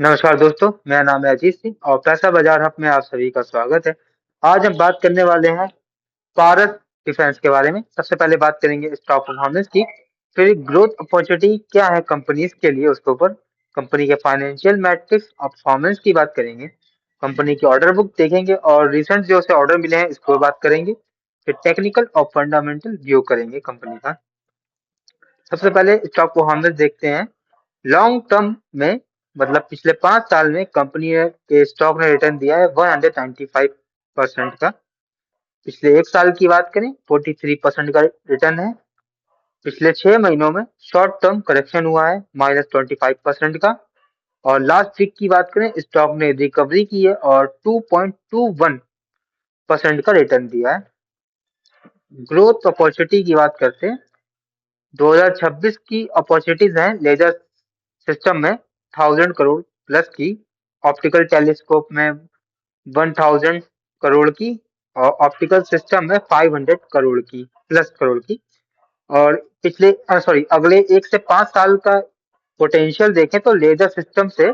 नमस्कार दोस्तों, मेरा नाम है अजीत सिंह और पैसा बाजार हब में आप सभी का स्वागत है। आज हम बात करने वाले हैं भारत डिफेंस के बारे में। सबसे पहले बात करेंगे स्टॉक परफॉर्मेंस की, फिर ग्रोथ अपॉर्चुनिटी क्या है कंपनीज के लिए उसके ऊपर, कंपनी के फाइनेंशियल मैट्रिक्स और परफॉर्मेंस की बात करेंगे, कंपनी की ऑर्डर बुक देखेंगे और रिसेंट जो से ऑर्डर मिले हैं इसको बात करेंगे, फिर टेक्निकल और फंडामेंटल व्यू करेंगे कंपनी का। सबसे पहले स्टॉक परफॉर्मेंस देखते हैं। लॉन्ग टर्म में मतलब पिछले 5 साल में कंपनी के स्टॉक ने रिटर्न दिया है 195% का। पिछले एक साल की बात करें 43% का रिटर्न है। पिछले 6 महीनों में शॉर्ट टर्म करेक्शन हुआ है -25% का। और लास्ट वीक की बात करें स्टॉक ने रिकवरी की है और 2.21% का रिटर्न दिया है। ग्रोथ अपॉर्चुनिटी की बात करते हैं। 2026 की अपॉर्चुनिटीज हैं लेजर सिस्टम में 1000 करोड़ प्लस की, ऑप्टिकल टेलीस्कोप में 1000 करोड़ की और ऑप्टिकल सिस्टम में 500 करोड़ की प्लस करोड़ की। और पिछले अगले 1 से 5 साल का पोटेंशियल देखें तो लेजर सिस्टम से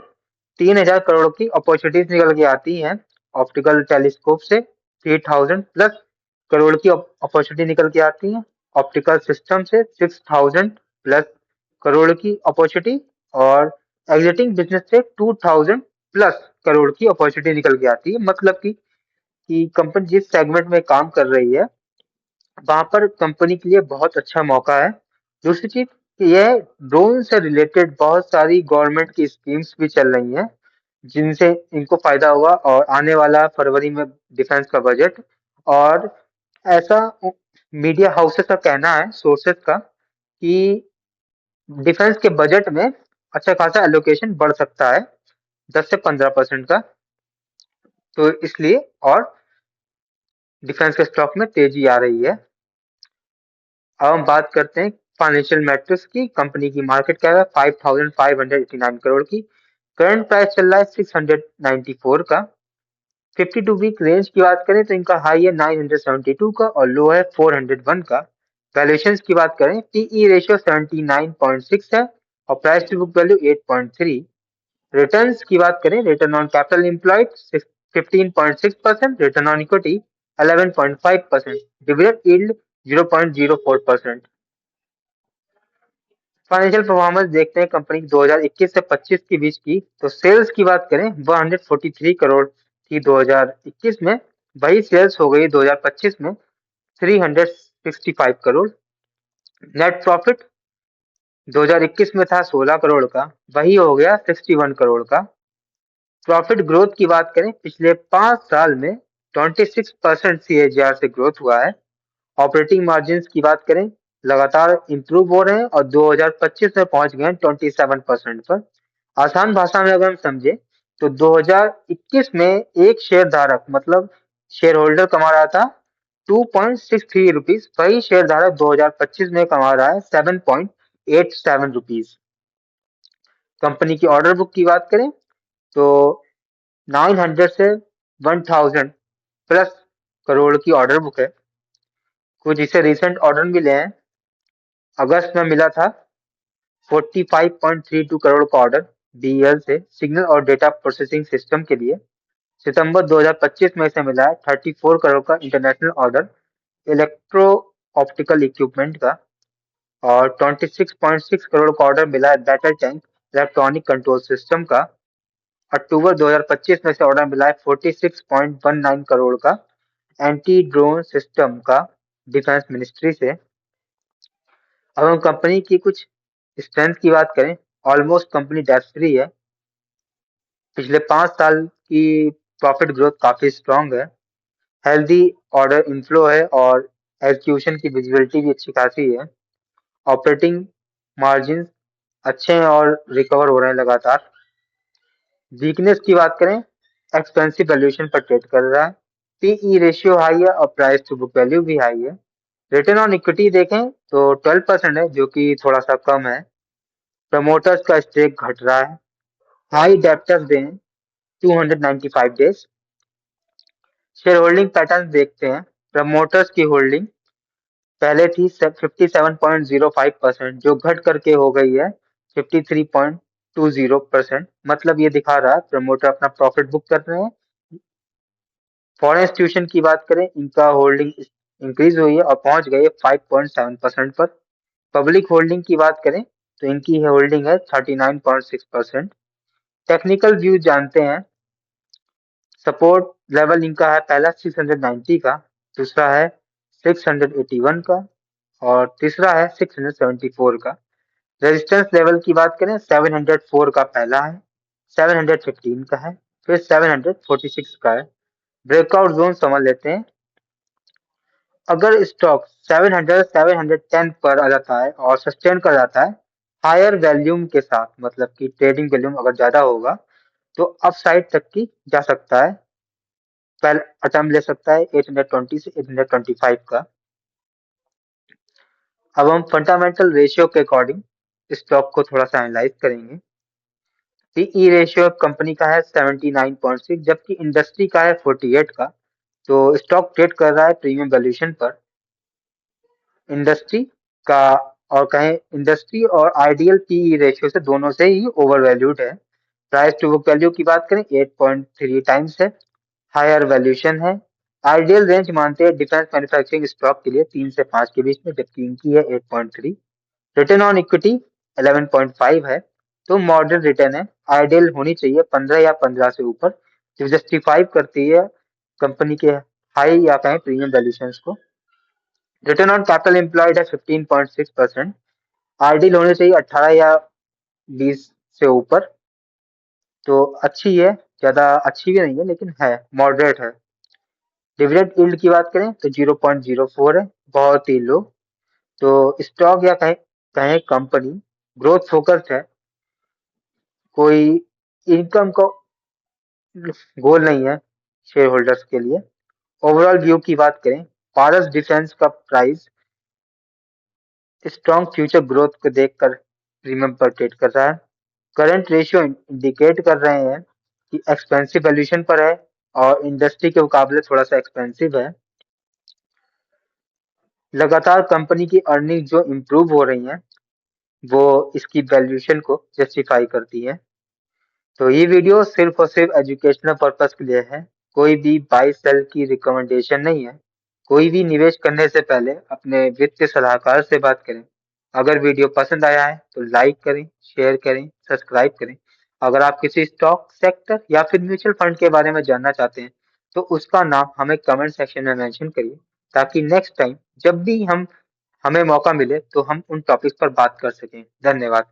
3000 करोड़ की अपॉर्चुनिटीज निकल के आती हैं। ऑप्टिकल टेलीस्कोप से 3000 प्लस करोड़ की अपॉर्चुनिटी निकल के आती है। ऑप्टिकल सिस्टम से 6000 प्लस करोड़ की अपॉर्चुनिटी और एग्जिटिंग बिजनेस से 2000 प्लस करोड़ की अपॉर्चुनिटी निकल के आती है। मतलब कि कंपनी जिस सेगमेंट में काम कर रही है वहां पर कंपनी के लिए बहुत अच्छा मौका है। दूसरी चीज यह ड्रोन से रिलेटेड बहुत सारी गवर्नमेंट की स्कीम्स भी चल रही हैं जिनसे इनको फायदा हुआ और आने वाला फरवरी में डिफेंस का बजट और ऐसा मीडिया हाउसेस का कहना है, सोर्सेस का, कि डिफेंस के बजट में अच्छा खासा एलोकेशन बढ़ सकता है 10 से 15% का। तो इसलिए और डिफेंस के स्टॉक में तेजी आ रही है। अब हम बात करते हैं फाइनेंशियल मैट्रिक्स की। कंपनी की मार्केट कैप है 5589 करोड़ की। करंट प्राइस चल रहा है 694 का। 52 वीक रेंज की बात करें तो इनका हाई है 972 का और लो है 401 का। वैल्यूएशन की बात करें पीई रेशियो 79.6 है और price to book value 8.3। Returns की बात करें return on capital employed 15.6%, return on equity 11.5%, dividend yield 0.04%। Financial performance देखते हैं कंपनी की 2021 से 25 के बीच की। तो सेल्स की बात करें 143 करोड़ थी 2021 में, वही सेल्स हो गई 2025 में 365 करोड़। नेट प्रॉफिट 2021 में था 16 करोड़ का, वही हो गया 61 करोड़ का। प्रॉफिट ग्रोथ की बात करें पिछले 5 साल में 26% CAGR से ग्रोथ हुआ है। ऑपरेटिंग मार्जिन की बात करें लगातार इंप्रूव हो रहे हैं और 2025 में पहुंच गए हैं 27% पर। आसान भाषा में अगर हम समझे तो 2021 में एक शेयर धारक मतलब शेयर होल्डर कमा रहा था 2.63 रुपीज, वही शेयर धारक 2025 में कमा रहा है 7.87 रुपीज। कंपनी की ऑर्डर बुक की बात करें तो 900 से 1000 प्लस करोड़ की ऑर्डर बुक है। कुछ इसे रिसेंट ऑर्डर मिले हैं। अगस्त में मिला था 45.32 करोड़ का ऑर्डर बीईएल से सिग्नल और डेटा प्रोसेसिंग सिस्टम के लिए। सितंबर 2025 में इसे मिला है 34 करोड़ का international order electro optical equipment का और 26.6 करोड़ का ऑर्डर मिला है battle tank electronic control system का। अक्टूबर 2025 में से ऑर्डर मिला है 46.19 करोड़ का एंटी ड्रोन सिस्टम का डिफेंस मिनिस्ट्री से। अब हम कंपनी की कुछ स्ट्रेंथ की बात करें, ऑलमोस्ट कंपनी डेट फ्री है। पिछले 5 साल की प्रॉफिट ग्रोथ काफी स्ट्रांग है। हेल्दी ऑर्डर इनफ्लो है और एग्जीक्यूशन की विजिबिलिटी भी अच्छी खासी है। ऑपरेटिंग मार्जिन अच्छे हैं और रिकवर हो रहे हैं लगातार। वीकनेस की बात करें एक्सपेंसिव वैल्यूएशन पर ट्रेड कर रहा है। पीई रेशियो हाई है और प्राइस टू बुक वैल्यू भी हाई है। रिटर्न ऑन इक्विटी देखें तो 12% है जो कि थोड़ा सा कम है। प्रमोटर्स का स्टेक घट रहा है। हाई डेप्टर्स दें 295 डेज। शेयर होल्डिंग पैटर्न देखते हैं। प्रमोटर्स की होल्डिंग पहले थी 57.05% जो घट करके हो गई है 53.06%। 20%। मतलब ये दिखा रहा है प्रमोटर अपना प्रॉफिट बुक कर रहे हैं। फॉरेन इंस्टीट्यूशन की बात करें, इनका होल्डिंग इंक्रीज हुई है और पहुंच गई है 5.7% पर। पब्लिक होल्डिंग की बात करें तो इनकी होल्डिंग है 39.6%। टेक्निकल व्यू जानते हैं। सपोर्ट लेवल इनका है पहला 690 का, दूसरा है 681 का और तीसरा है 674 का। रेजिस्टेंस लेवल की बात करें 704 का पहला है, 715 का है, फिर 746 का है। ब्रेकआउट जोन समझ लेते हैं। अगर स्टॉक 700 710 पर आ जाता है और सस्टेन कर जाता है हायर वैल्यूम के साथ, मतलब कि ट्रेडिंग वैल्यूम अगर ज्यादा होगा तो अपसाइड तक की जा सकता है। पहले अटेम्प्ट ले सकता है 820 से 825 का। अब हम फंडामेंटल रेशियो के अकॉर्डिंग स्टॉक को थोड़ा सा एनालाइज करेंगे। पीई रेशियो कंपनी का है 79.6, जबकि इंडस्ट्री का है 48 का। तो स्टॉक ट्रेड कर रहा है प्रीमियम वैल्यूएशन पर। इंडस्ट्री का और कहें इंडस्ट्री और आइडियल पीई रेशियो से दोनों से ही ओवर वैल्यूड है। प्राइस टू बुक वैल्यू की बात करें 8.3 टाइम्स है, हायर वैल्यूएशन है। आइडियल रेंज मानते हैं डिफेंस मैन्युफैक्चरिंग स्टॉक के लिए 3 से 5 के बीच में, जबकि इनकी है 8.3। रिटर्न ऑन इक्विटी 11.5 है, तो मॉडरेट रिटर्न है। आइडियल होनी चाहिए 15 या 15 से ऊपर, जो जस्टिफाई करती है कंपनी के हाई या कहें प्रीमियम वैल्यूएशन को। रिटर्न ऑन कैपिटल एम्प्लॉयड है 15.6%। आइडियल होने चाहिए 18 या 20 से ऊपर, तो अच्छी है, ज्यादा अच्छी भी नहीं है लेकिन है, मॉडरेट है। डिविडेंड यील्ड की बात करें तो 0.04 है, बहुत ही लो। तो स्टॉक या कहें कहें कंपनी ग्रोथ फोकस्ड है, कोई इनकम को गोल नहीं है शेयर होल्डर्स के लिए। ओवरऑल व्यू की बात करें, पारस डिफेंस का प्राइस स्ट्रॉन्ग फ्यूचर ग्रोथ को देखकर प्रीमियम पर ट्रेड कर रहा है। करंट रेशियो इंडिकेट कर रहे हैं कि एक्सपेंसिव वैल्यूएशन पर है और इंडस्ट्री के मुकाबले थोड़ा सा एक्सपेंसिव है। लगातार कंपनी की अर्निंग जो इम्प्रूव हो रही हैं वो इसकी वैल्यूएशन को जस्टिफाई करती है। तो ये वीडियो सिर्फ और सिर्फ एजुकेशनल पर्पस के लिए है, कोई भी बाय सेल की रिकमेंडेशन नहीं है। कोई भी निवेश करने से पहले अपने वित्तीय सलाहकार से बात करें। अगर वीडियो पसंद आया है तो लाइक करें, शेयर करें, सब्सक्राइब करें। अगर आप किसी स्टॉक सेक्टर या फिर म्यूचुअल फंड के बारे में जानना चाहते हैं तो उसका नाम हमें कमेंट सेक्शन में मेंशन करिए, ताकि नेक्स्ट टाइम जब भी हमें मौका मिले तो हम उन टॉपिक पर बात कर सकें। धन्यवाद।